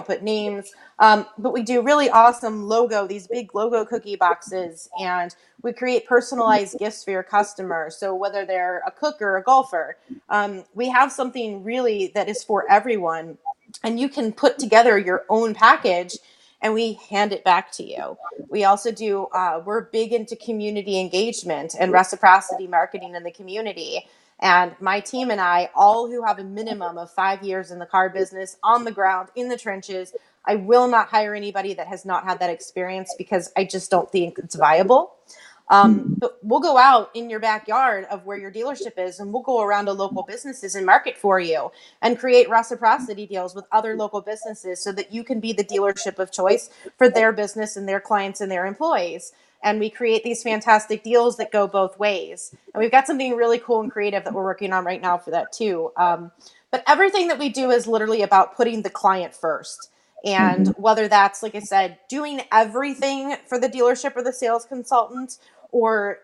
Put names. But we do really awesome logo, these big logo cookie boxes, and we create personalized gifts for your customer. So whether they're a cook or a golfer, we have something really that is for everyone. And you can put together your own package and we hand it back to you. We also do, we're big into community engagement and reciprocity marketing in the community. And my team and I, all who have a minimum of 5 years in the car business, on the ground, in the trenches, I will not hire anybody that has not had that experience because I just don't think it's viable. But we'll go out in your backyard of where your dealership is and we'll go around to local businesses and market for you and create reciprocity deals with other local businesses so that you can be the dealership of choice for their business and their clients and their employees. And we create these fantastic deals that go both ways. And we've got something really cool and creative that we're working on right now for that too. But everything that we do is literally about putting the client first. And whether that's, like I said, doing everything for the dealership or the sales consultant, or,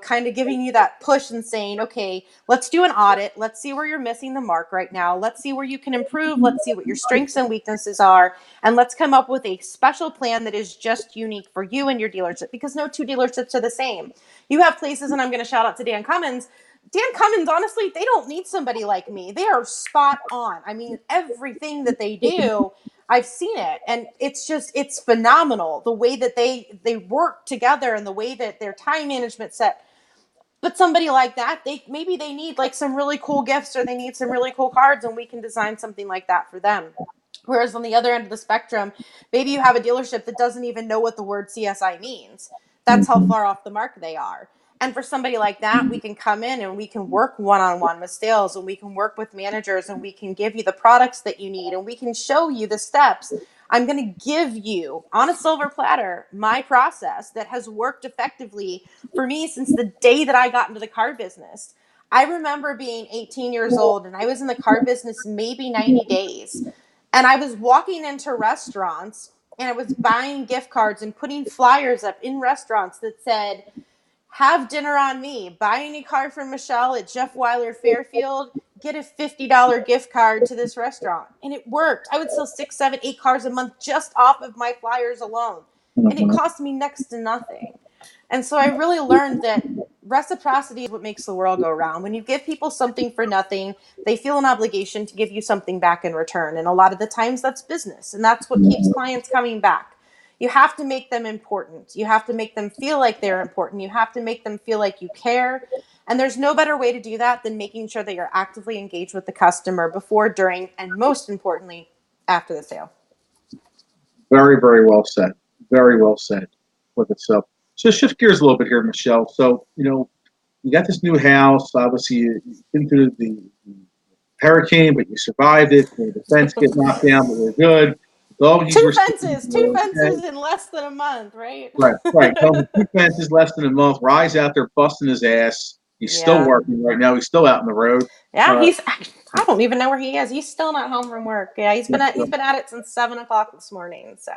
kind of giving you that push and saying, okay, let's do an audit. Let's see where you're missing the mark right now. Let's see where you can improve. Let's see what your strengths and weaknesses are. And let's come up with a special plan that is just unique for you and your dealership, because no two dealerships are the same. You have places, and I'm going to shout out to Dan Cummins. Dan Cummins, honestly, they don't need somebody like me. They are spot on. I mean, everything that they do, I've seen it, and it's phenomenal the way that they work together and the way that their time management set. But somebody like that, maybe they need like some really cool gifts, or they need some really cool cards, and we can design something like that for them. Whereas on the other end of the spectrum, maybe you have a dealership that doesn't even know what the word CSI means. That's how far off the mark they are. And for somebody like that, we can come in and we can work one-on-one with sales, and we can work with managers, and we can give you the products that you need, and we can show you the steps. I'm going to give you on a silver platter my process that has worked effectively for me since the day that I got into the car business. I remember being 18 years old, and I was in the car business maybe 90 days. And I was walking into restaurants, and I was buying gift cards and putting flyers up in restaurants that said, have dinner on me. Buy any car from Michelle at Jeff Weiler Fairfield. Get a $50 gift card to this restaurant. And it worked. I would sell 6, 7, 8 cars a month just off of my flyers alone. And it cost me next to nothing. And so I really learned that reciprocity is what makes the world go round. When you give people something for nothing, they feel an obligation to give you something back in return. And a lot of the times that's business. And that's what keeps clients coming back. You have to make them important. You have to make them feel like they're important. You have to make them feel like you care. And there's no better way to do that than making sure that you're actively engaged with the customer before, during, and most importantly, after the sale. Very, very well said. Very well said with itself. So shift gears a little bit here, Michelle. So, you got this new house. Obviously, you've been through the hurricane, but you survived it. The fence get knocked down, but we're good. Doggies Two were still fences, two okay. fences in less than a month, right? Right, right. Home with 2 fences, less than a month. Rye's out there busting his ass. He's still Yeah. working right now. He's still out on the road. Yeah, Uh, I don't even know where he is. He's still not home from work. Yeah, he's been at it since 7 o'clock this morning. So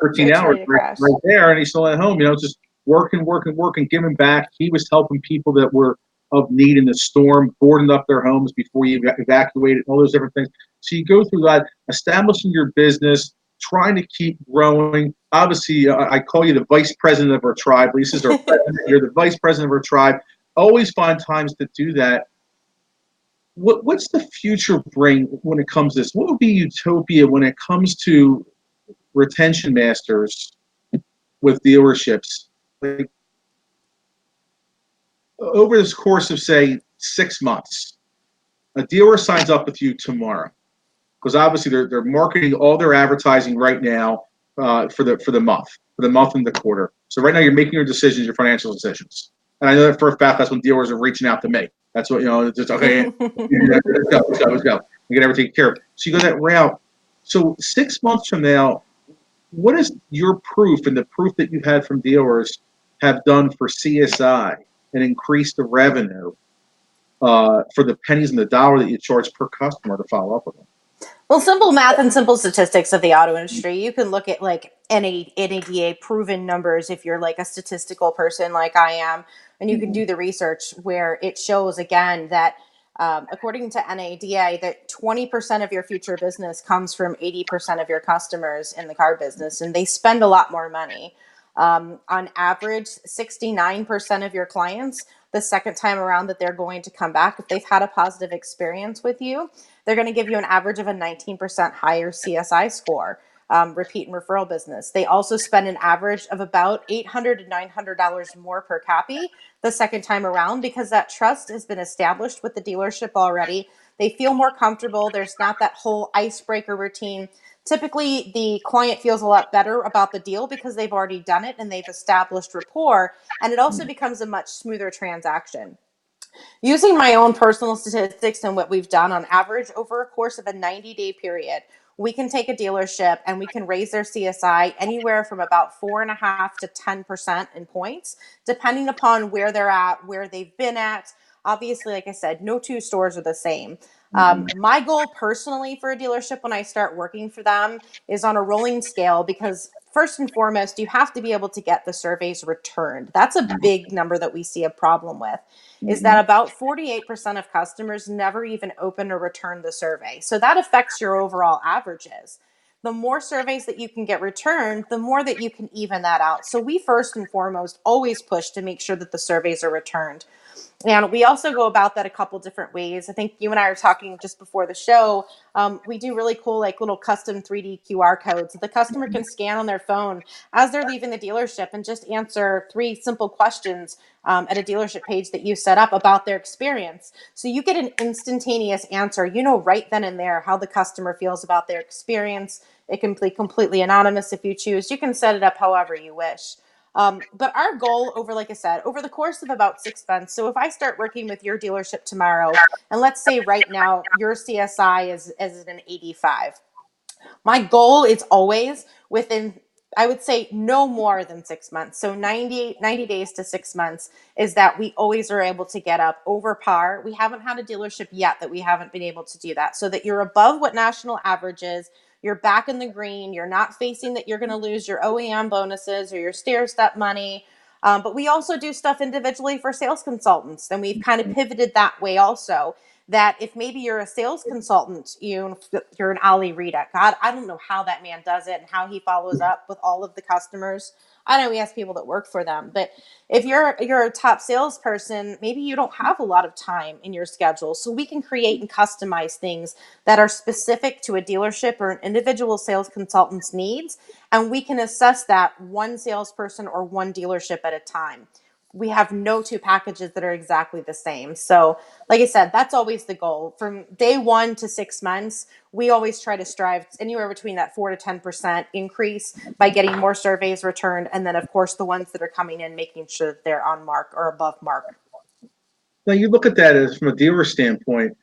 13 it's hours ready to right, crash. right there, and he's still at home, just working, working, working, giving back. He was helping people that were of need in the storm, boarding up their homes before you evacuated, all those different things. So you go through that, establishing your business, trying to keep growing. Obviously, I call you the vice president of our tribe. Lisa's our president. You're the vice president of our tribe. Always find times to do that. What's the future bring when it comes to this? What would be utopia when it comes to retention masters with dealerships? Like, over this course of say 6 months, a dealer signs up with you tomorrow because obviously they're marketing all their advertising right now for the month and the quarter. So right now you're making your decisions, your financial decisions. And I know that for a fact that's when dealers are reaching out to me. That's what just okay. Let's go. We get everything taken care of. So you go that route. So 6 months from now, what is your proof and the proof that you've had from dealers have done for CSI and increase the revenue for the pennies and the dollar that you charge per customer to follow up with them? Well, simple math and simple statistics of the auto industry. You can look at like NADA proven numbers if you're like a statistical person like I am, and you can do the research where it shows again that according to NADA, that 20% of your future business comes from 80% of your customers in the car business, and they spend a lot more money. On average, 69% of your clients, the second time around that they're going to come back, if they've had a positive experience with you, they're going to give you an average of a 19% higher CSI score. Repeat and referral business. They also spend an average of about $800 to $900 more per copy the second time around because that trust has been established with the dealership already. They feel more comfortable. There's not that whole icebreaker routine. Typically, the client feels a lot better about the deal because they've already done it and they've established rapport, and it also becomes a much smoother transaction. Using my own personal statistics and what we've done on average over a course of a 90-day period, we can take a dealership and we can raise their CSI anywhere from about 4.5% to 10% in points, depending upon where they're at, where they've been at. Obviously, like I said, no two stores are the same. My goal personally for a dealership when I start working for them is on a rolling scale because first and foremost, you have to be able to get the surveys returned. That's a big number that we see a problem with, is that about 48% of customers never even open or return the survey. So that affects your overall averages. The more surveys that you can get returned, the more that you can even that out. So we first and foremost always push to make sure that the surveys are returned. And we also go about that a couple different ways. I think you and I were talking just before the show. We do really cool, like little custom 3D QR codes that the customer can scan on their phone as they're leaving the dealership and just answer 3 simple questions at a dealership page that you set up about their experience. So you get an instantaneous answer, right then and there how the customer feels about their experience. It can be completely anonymous if you choose. You can set it up however you wish. But our goal like I said, over the course of about 6 months. So if I start working with your dealership tomorrow, and let's say right now your CSI is an 85, my goal is always within, I would say, no more than 6 months. So 90 days to 6 months is that we always are able to get up over par. We haven't had a dealership yet that we haven't been able to do that, so that you're above what national average is. You're back in the green. You're not facing that you're going to lose your OEM bonuses or your stair step money. But we also do stuff individually for sales consultants. And we've kind of pivoted that way also. That if maybe you're a sales consultant, you're an Ali Rita. God, I don't know how that man does it and how he follows up with all of the customers. I know he has people that work for them, but if you're a top salesperson, maybe you don't have a lot of time in your schedule. So we can create and customize things that are specific to a dealership or an individual sales consultant's needs, and we can assess that one salesperson or one dealership at a time. We have no 2 packages that are exactly the same. So, like I said, that's always the goal. From day 1 to 6 months, we always try to strive anywhere between that 4 to 10% increase by getting more surveys returned. And then, of course, the ones that are coming in, making sure that they're on mark or above mark. Now you look at that as from a dealer standpoint.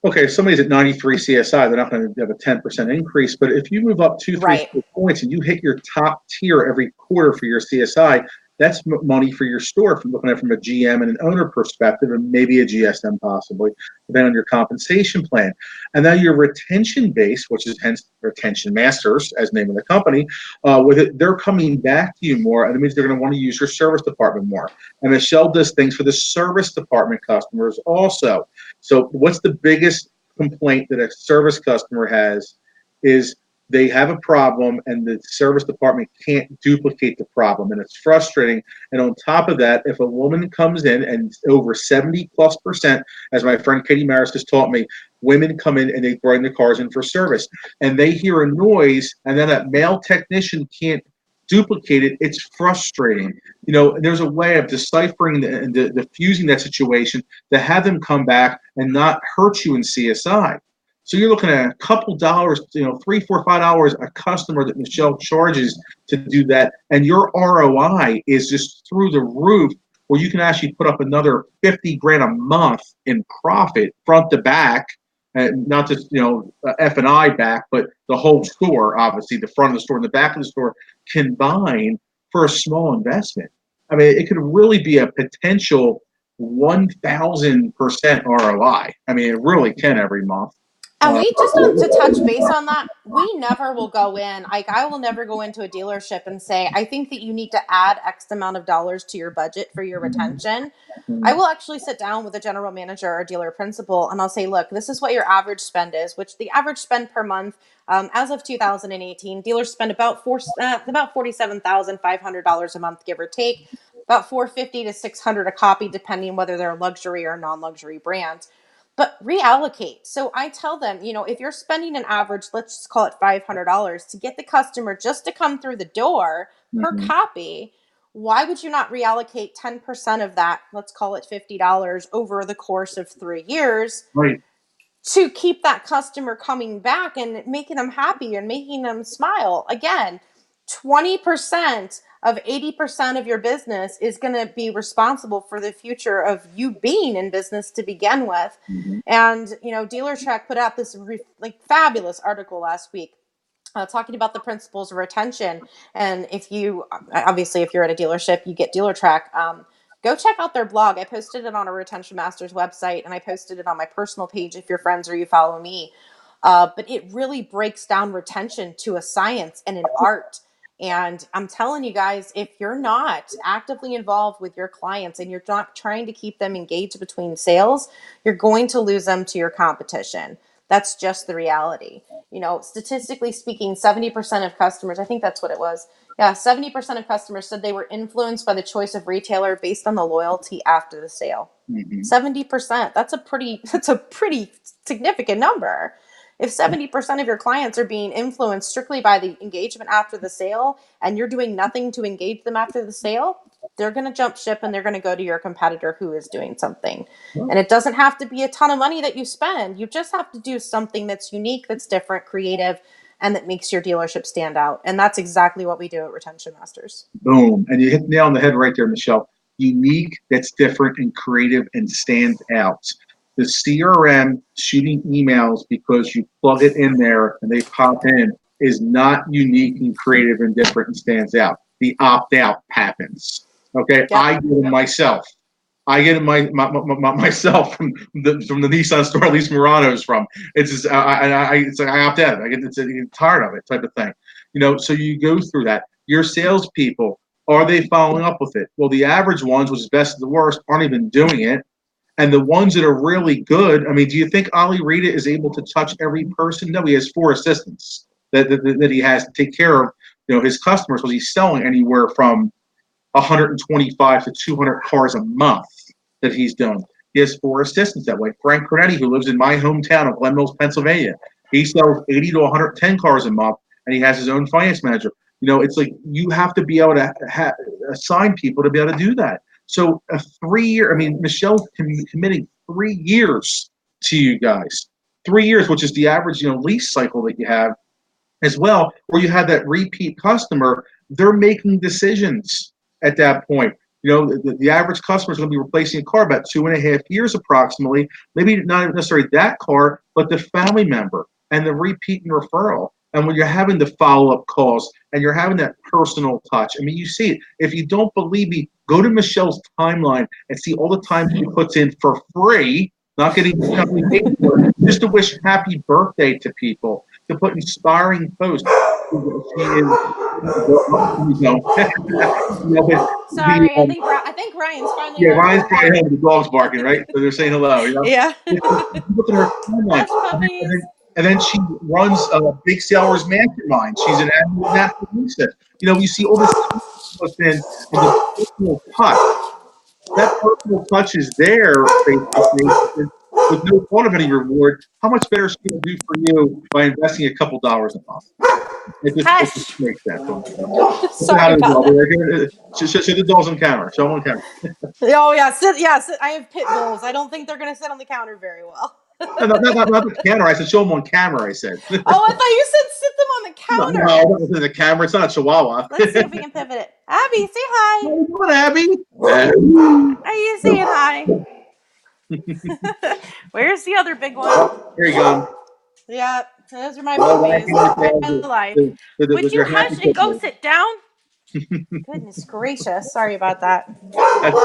Okay, if somebody's at 93 CSI, they're not going to have a 10% increase. But if you move up two, three, Right. 4 points and you hit your top tier every quarter for your CSI, that's money for your store from looking at it from a GM and an owner perspective, and maybe a GSM possibly, depending on your compensation plan. And now your retention base, which is hence retention masters, as the name of the company, with it, they're coming back to you more, and it means they're going to want to use your service department more. And Michelle does things for the service department customers also. So what's the biggest complaint that a service customer has is they have a problem and the service department can't duplicate the problem, and it's frustrating. And on top of that, if a woman comes in and over 70+%, as my friend Katie Maris has taught me, women come in and they bring the cars in for service and they hear a noise and then that male technician can't duplicate it, it's frustrating. There's a way of deciphering and diffusing that situation to have them come back and not hurt you in CSI. So you're looking at a couple dollars, $3, $4, $5 a customer that Michelle charges to do that, and your ROI is just through the roof, where you can actually put up another 50 grand a month in profit, front to back, and not just F&I back, but the whole store, obviously the front of the store and the back of the store combined for a small investment. I mean, it could really be a potential 1,000% ROI. I mean, it really can every month. And we just to touch base on that, we never will go in. Like, I will never go into a dealership and say, I think that you need to add X amount of dollars to your budget for your retention. I will actually sit down with a general manager or dealer principal and I'll say, look, this is what your average spend is, which the average spend per month, as of 2018, dealers spend about $47,500 a month, give or take, about $450 to $600 a copy, depending whether they're luxury or non-luxury brands. But reallocate. So I tell them, if you're spending an average, let's just call it $500 to get the customer just to come through the door per copy, why would you not reallocate 10% of that, let's call it $50, over the course of 3 years, Right. to keep that customer coming back and making them happy and making them smile? Again, 20% of 80% of your business is going to be responsible for the future of you being in business to begin with. And, DealerTrack put out this fabulous article last week, talking about the principles of retention. And if you're at a dealership, you get DealerTrack. Go check out their blog. I posted it on a Retention Masters website, and I posted it on my personal page if you're friends or you follow me. But it really breaks down retention to a science and an art. And I'm telling you guys, if you're not actively involved with your clients and you're not trying to keep them engaged between sales, you're going to lose them to your competition. That's just the reality. Statistically speaking, 70% of customers, I think that's what it was. Yeah, 70% of customers said they were influenced by the choice of retailer based on the loyalty after the sale. 70%. That's a pretty significant number. If 70% of your clients are being influenced strictly by the engagement after the sale and you're doing nothing to engage them after the sale, they're going to jump ship and they're going to go to your competitor who is doing something. And it doesn't have to be a ton of money that you spend. You just have to do something that's unique, that's different, creative, and that makes your dealership stand out. And that's exactly what we do at Retention Masters. Boom. And you hit the nail on the head right there, Michelle. Unique, that's different and creative and stands out. The CRM shooting emails because you plug it in there and they pop in is not unique and creative and different and stands out. The opt out happens. Okay. Yep. I get it myself. I get it myself from the Nissan store at least Murano's from. It's just, it's like I opt out. I get tired of it type of thing. So you go through that. Your salespeople, are they following up with it? Well, the average ones, which is best of the worst, aren't even doing it. And the ones that are really good, I mean, do you think Ali Rita is able to touch every person? No, he has 4 assistants that he has to take care of, his customers, because he's selling anywhere from 125 to 200 cars a month that he's done. He has 4 assistants that way. Frank Cornetti, who lives in my hometown of Glen Mills, Pennsylvania, he sells 80 to 110 cars a month, and he has his own finance manager. It's like you have to be able to assign people to be able to do that. So a 3-year, I mean, Michelle's committing 3 years to you guys. 3 years, which is the average, lease cycle that you have as well, where you have that repeat customer. They're making decisions at that point. The average customer is going to be replacing a car about 2.5 years approximately. Maybe not necessarily that car, but the family member and the repeat and referral. And when you're having the follow-up calls and you're having that personal touch, I mean, you see it. If you don't believe me, go to Michelle's timeline and see all the time she puts in for free, not getting the company paid for it, just to wish happy birthday to people, to put inspiring posts. She is, Sorry, I think Ryan's finally yeah, around the Ryan's probably corner. home. The dog's barking, right? So they're saying hello. Yeah. Look at her timeline, Hush puppies. and then she runs Big Sellers Mastermind. She's an admin natural reset. You see all this stuff in, and the personal touch. That personal touch is there, basically, with no thought of any reward. How much better is she going to do for you by investing a couple dollars a month? It just Hush. makes sense. How Sorry do the about dog? that. Show the dogs on camera. Show them on camera. Oh yeah, sit. I have pit bulls. I don't think they're gonna sit on the counter very well. No, not the camera. I said show them on camera. I said. Oh, I thought you said sit them on the No, counter. this is a camera. It's not a Chihuahua. Let's see if we can pivot it. Abby, say hi. How you doing, Abby? Are you saying hi? Where's the other big one? Oh, here you go. Yeah, those are my Well, puppies. wagging your They're tail my life. Would with you your happy hush and pit go bull. sit down? Goodness gracious. Sorry about that. That's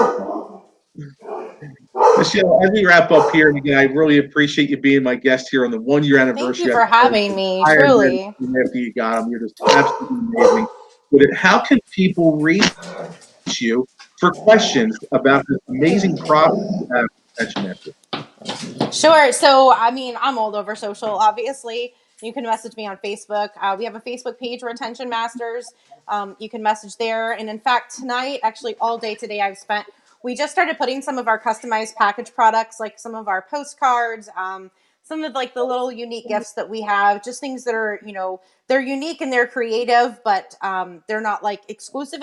Michelle, as we wrap up here, and again, I really appreciate you being my guest here on the 1-year Thank you anniversary. for having me, Hired truly. after you got them. You're just absolutely amazing. But how can people reach you for questions about this amazing product you have mentioned after? Sure. So, I mean, I'm all over social, obviously. You can message me on Facebook. We have a Facebook page, Retention Masters. You can message there. And in fact, tonight, actually, all day today, we just started putting some of our customized package products, like some of our postcards, some of like the little unique gifts that we have, just things that are, they're unique and they're creative, but they're not like exclusive.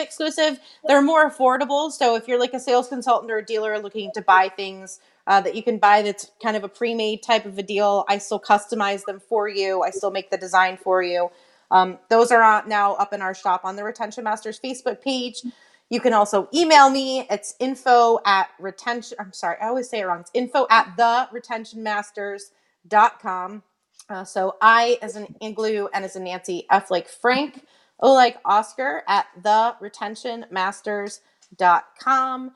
They're more affordable. So if you're like a sales consultant or a dealer looking to buy things, that you can buy that's kind of a pre-made type of a deal, I still customize them for you. I still make the design for you. Those are now up in our shop on the Retention Masters Facebook page. You can also email me. It's info at retention. I'm sorry, I always say it wrong. It's info at theretentionmasters.com. So I as an igloo and as a Nancy, F like Frank, O like Oscar at theretentionmasters.com.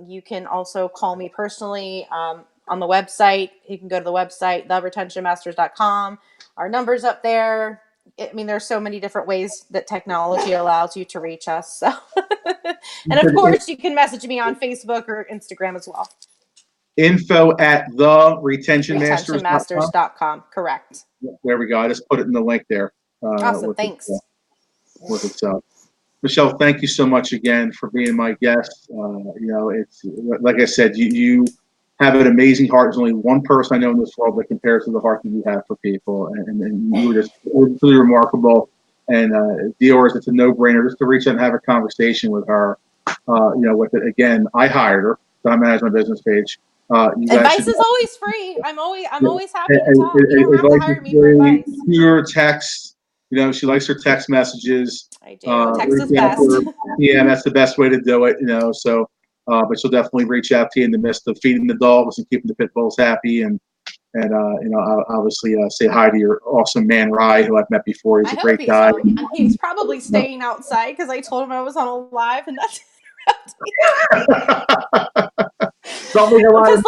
You can also call me personally on the website. You can go to the website, theretentionmasters.com. Our number's up there. I mean, there's so many different ways that technology allows you to reach us. So, and of course, you can message me on Facebook or Instagram as well. Info at theretentionmasters.com. Retentionmasters.com. Correct. There we go. I just put it in the link there. Awesome. Thanks. With itself. Michelle, thank you so much again for being my guest. It's like I said, you have an amazing heart. There's only one person I know in this world that compares to the heart that you have for people, and you were just really remarkable. And Dior, it's a no-brainer just to reach out and have a conversation with her. With it again, I hired her. So I manage my business page. Advice is always free. I'm always happy to talk. You don't have to hire me for advice. Pure text. She likes her text messages. I do. Text is best. Yeah, that's the best way to do it. So, but she'll definitely reach out to you in the midst of feeding the dogs and keeping the pit bulls happy, and I'll obviously say hi to your awesome man Rye, who I've met before. He's a great guy. He's probably staying outside because I told him I was on a live, and that's. Because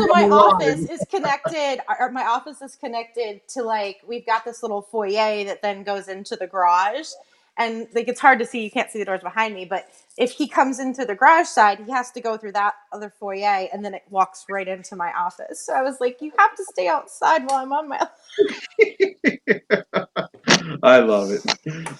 my office is connected. My office is connected to we've got this little foyer that then goes into the garage, and it's hard to see. You can't see the doors behind me, but if he comes into the garage side, he has to go through that other foyer, and then it walks right into my office. So I was like, you have to stay outside while I'm on my. I love it.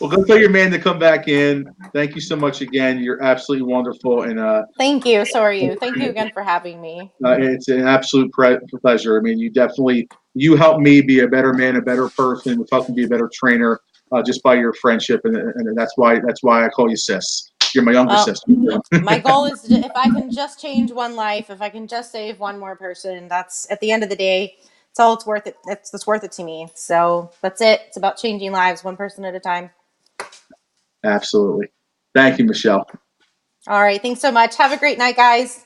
Well, go tell your man to come back in. Thank you so much again. You're absolutely wonderful. And thank you. So are you. Thank you again for having me. It's an absolute pleasure. I mean, you helped me be a better man, a better person. You helped me be a better trainer just by your friendship, and that's why I call you sis. You're my younger sister. My goal is if I can just change one life, if I can just save one more person, that's at the end of the day. It's all it's worth it. It's worth it to me. So that's it. It's about changing lives one person at a time. Absolutely. Thank you, Michelle. All right. Thanks so much. Have a great night, guys.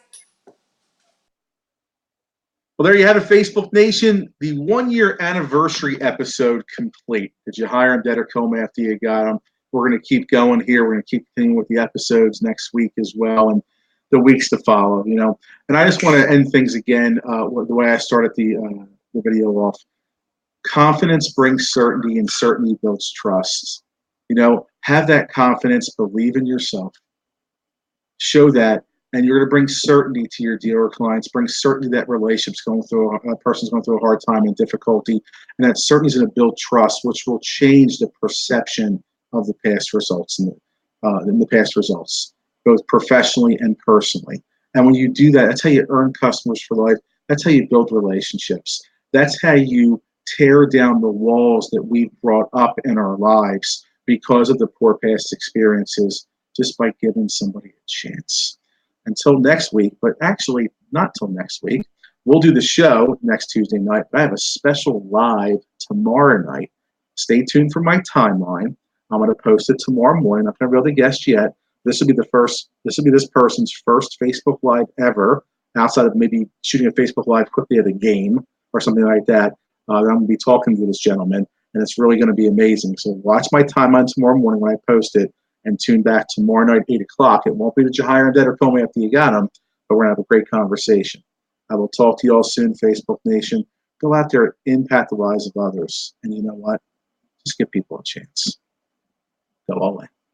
Well, there you have it, Facebook Nation. The 1-year anniversary episode complete. Did you hire him, dead or coma after you got him? We're going to keep going here. We're going to keep continuing with the episodes next week as well, and the weeks to follow. And I just want to end things again the way I started the video off. Confidence brings certainty, and certainty builds trust. Have that confidence, believe in yourself, show that, and you're going to bring certainty to your dealer clients, bring certainty that relationship's going through, a person's going through a hard time and difficulty, and that certainty is going to build trust, which will change the perception of the past results and the past results, both professionally and personally. And when you do that, that's how you earn customers for life. That's how you build relationships. That's how you tear down the walls that we've brought up in our lives because of the poor past experiences, just by giving somebody a chance. Until next week, but actually not till next week. We'll do the show next Tuesday night. I have a special live tomorrow night. Stay tuned for my timeline. I'm going to post it tomorrow morning. I'm not going to reveal the guest yet. This will be this person's first Facebook Live ever, outside of maybe shooting a Facebook Live quickly at a game or something like that. I'm going to be talking to this gentleman, and it's really going to be amazing. So watch my timeline tomorrow morning when I post it, and tune back tomorrow night, 8 o'clock. It won't be the Jahir Dead or Coma after you got them, but we're going to have a great conversation. I will talk to you all soon, Facebook Nation. Go out there and impact the lives of others. And you know what? Just give people a chance. Go all in.